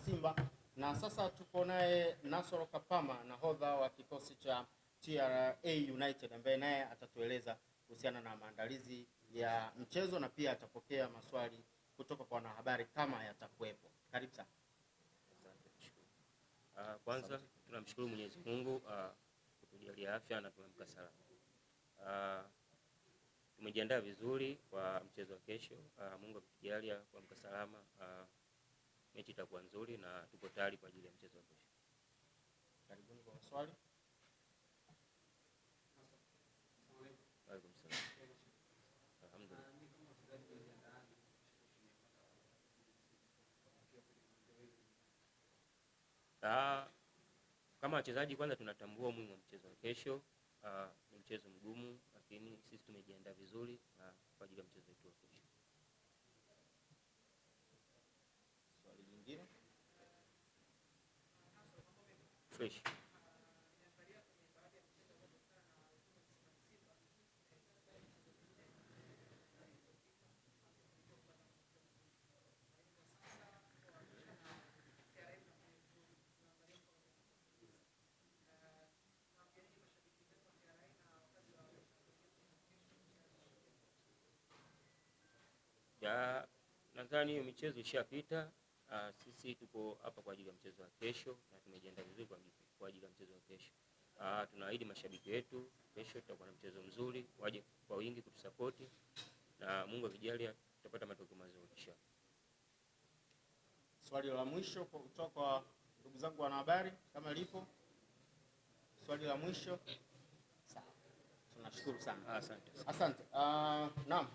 Simba, na sasa tupo naye Nasoro Kapama, nahodha wa kikosi cha TRA United, ambaye naye atatueleza kuhusiana na maandalizi ya mchezo na pia atapokea maswali kutoka kwa wanahabari kama yatakuwepo. Karibu sana. Kwanza tunamshukuru Mwenyezi Mungu kutujalia afya na tumemka salama. Tumejiandaa vizuri kwa mchezo wa kesho. Mungu akitujalia kuamka salama, mechi itakuwa nzuri na tuko tayari kwa ajili ya mchezo wa kesho. Karibuni kwa maswali. Kama wachezaji kwanza tunatambua umuhimu wa mchezo wa kesho. Ni mchezo mgumu, lakini sisi tumejiandaa vizuri kwa ajili ya mchezo wetu wa kesho. Swali lingine? Fresh. Nadhani hiyo michezo ishapita. Sisi tuko hapa kwa ajili ya mchezo wa kesho na tumejiandaa vizuri kwa ajili ya mchezo wa kesho. Tunaahidi mashabiki wetu kesho tutakuwa na mchezo mzuri, waje kwa wingi kutusapoti na Mungu akijalia tutapata matokeo mazuri inshallah. Swali la mwisho kutoka kwa ndugu zangu wanahabari kama lipo. Swali la mwisho. Sawa. Tunashukuru sana. Asante. Asante. Naam.